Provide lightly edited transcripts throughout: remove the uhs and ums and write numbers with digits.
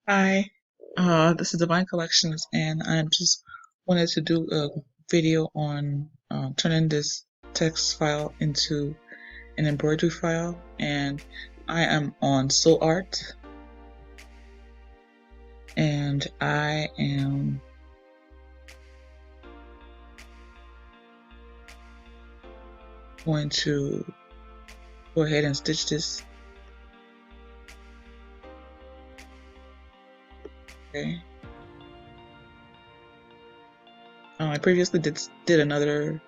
Hi, this is Divine Collections, and I just wanted to do a video on turning this text file into an embroidery file. And I am on SewArt, and I am going to go ahead and stitch this. Okay. I previously did another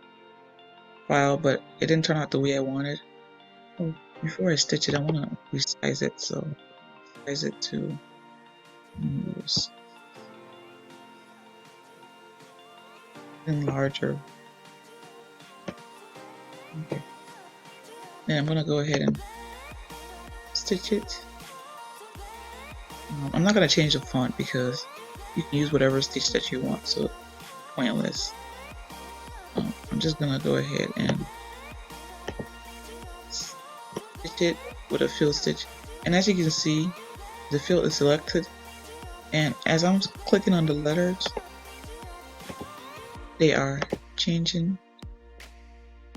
file, but it didn't turn out the way I wanted. Oh, before I stitch it, I want to resize it, so size it to larger. Okay. Then I'm gonna go ahead and stitch it. I'm not gonna change the font because you can use whatever stitch that you want, so it's pointless. I'm just gonna go ahead and stitch it with a fill stitch. And as you can see, the fill is selected, and as I'm clicking on the letters, they are changing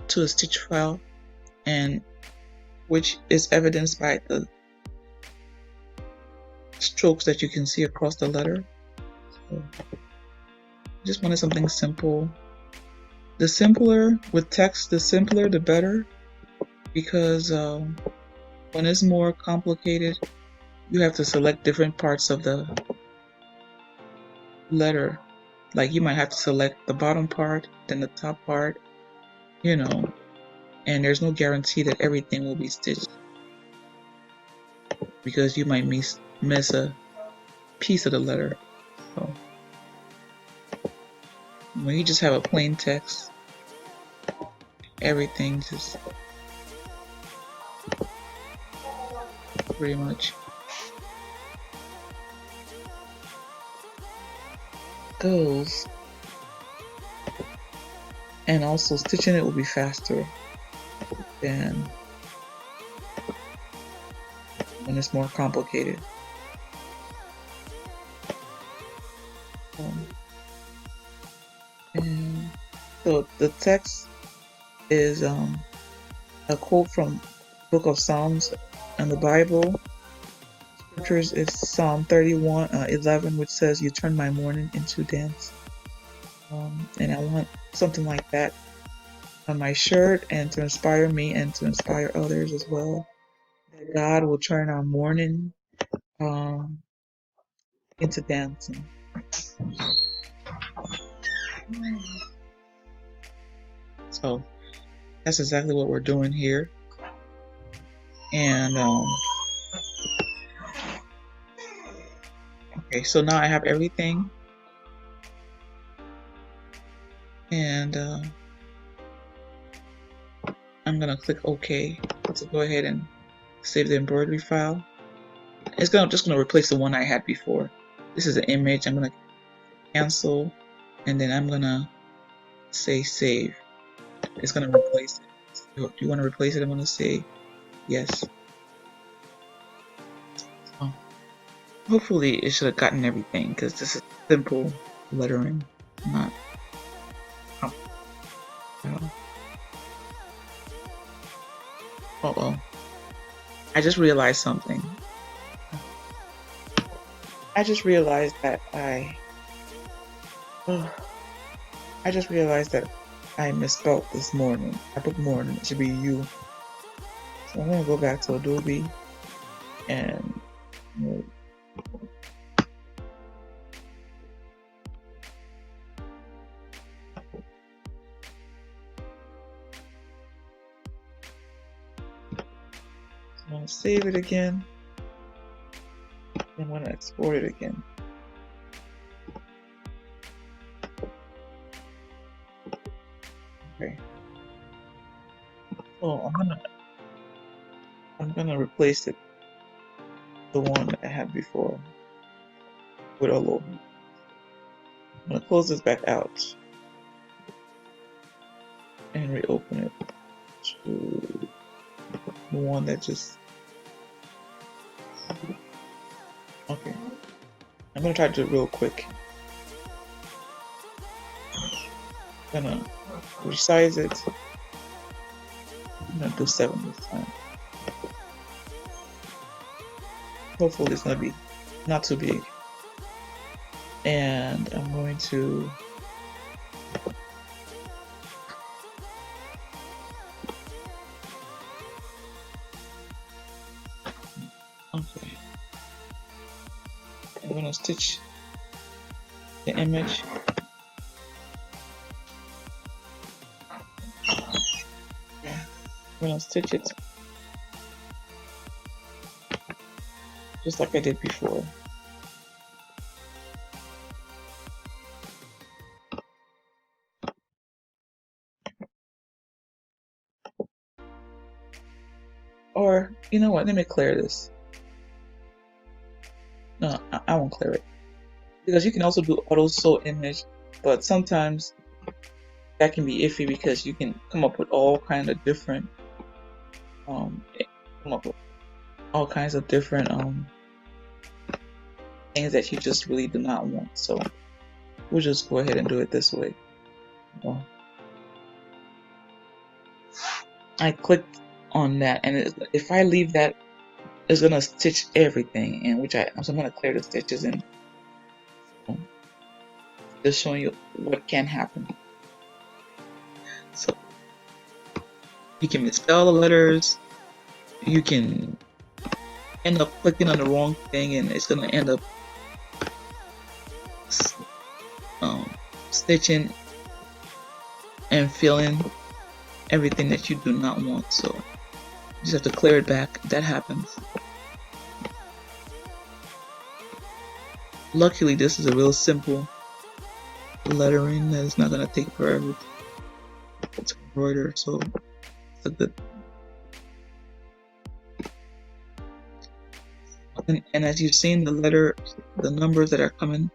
to a stitch file, and which is evidenced by the strokes that you can see across the letter. So I just wanted something simple. The simpler with text, the simpler the better, because when it's more complicated, you have to select different parts of the letter. Like you might have to select the bottom part, then the top part, and there's no guarantee that everything will be stitched, because you might miss a piece of the letter. So when you just have a plain text, everything just pretty much goes. And also stitching it will be faster than when it's more complicated. And so the text is a quote from Book of Psalms and the Bible. Scriptures is Psalm 31:11, which says, "You turn my mourning into dance." And I want something like that on my shirt, and to inspire me and to inspire others as well. That God will turn our mourning into dancing. So that's exactly what we're doing here. And okay, so now I have everything, and I'm gonna click OK to go ahead and save the embroidery file. It's just gonna replace the one I had before. This is an image. I'm gonna cancel, and then I'm gonna say save. It's gonna replace it. Do you want to replace it? I'm gonna say yes. So hopefully it should have gotten everything, because this is simple lettering, not Uh-oh. I just realized something. I just realized that I misspelled this morning. I put morning, it should be you. So I'm gonna go back to Adobe and I'm gonna save it again. I'm gonna export it again. Okay. So I'm gonna replace it, the one that I had before, with a logo. I'm gonna close this back out and reopen it to the one that just okay. I'm gonna try to do it real quick. I'm gonna resize it. I'm gonna do 7 this time. Hopefully it's gonna be not too big. And I'm going to okay. I'm gonna stitch the image. I'm gonna stitch it just like I did before. Or, you know what, let me clear this. No, I won't clear it. Because you can also do auto sew image, but sometimes that can be iffy because you can come up with all kinds of different things that you just really do not want. So we'll just go ahead and do it this way. Well, I clicked on that, and if I leave that, it's gonna stitch everything, and so I'm gonna clear the stitches and just showing you what can happen. So you can misspell the letters, you can end up clicking on the wrong thing, and it's gonna end up stitching and filling everything that you do not want. So you just have to clear it back. That happens. Luckily, this is a real simple lettering that is not going to take forever to embroider, so it's a good. And as you've seen, the numbers that are coming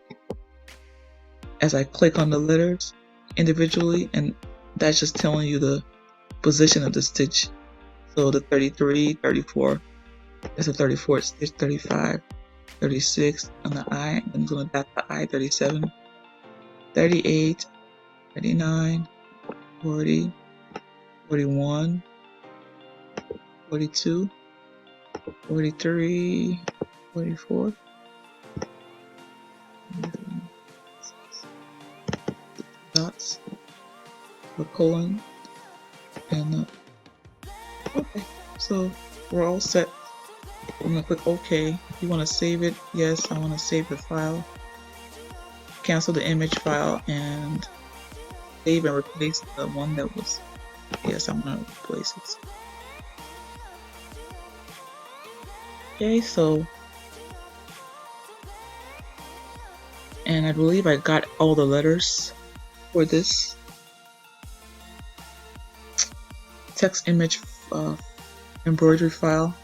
as I click on the letters individually, and that's just telling you the position of the stitch. So the 33, 34, that's a 34 stitch, 35, 36 on the I, and I'm going to dot the I, 37, 38, 39, 40, 41, 42, 43, 44, dots, the colon, and okay, so we're all set. I'm gonna click OK. You want to save it? Yes, I want to save the file. Cancel the image file and save and replace the one that was. Yes, I'm gonna replace it. Okay, so, and I believe I got all the letters for this text image embroidery file.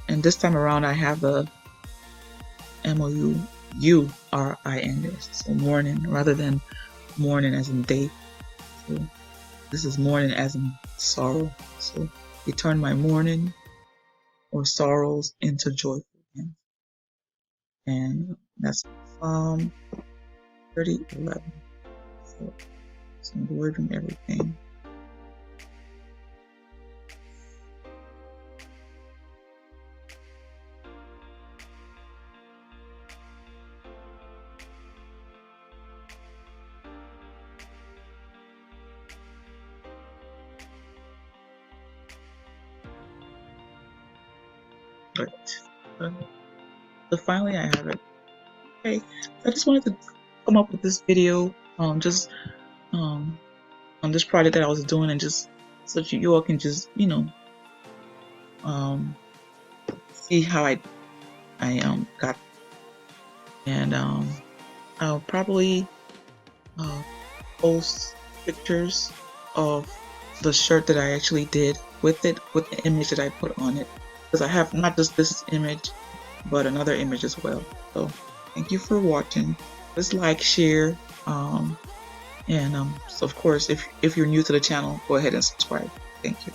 And this time around I have the MOURIN, so morning, rather than morning as in day. So this is morning as in sorrow. So you turn my mourning or sorrows into joyful again. And that's Psalm 30:11. So it's embroidering everything. So finally I have it. Okay, I just wanted to come up with this video on this project that I was doing, and just so that you all can just see how I got, and I'll probably post pictures of the shirt that I actually did with the image that I put on it, because I have not just this image but another image as well. So thank you for watching. Please like, share, and so of course if you're new to the channel, go ahead and subscribe. Thank you.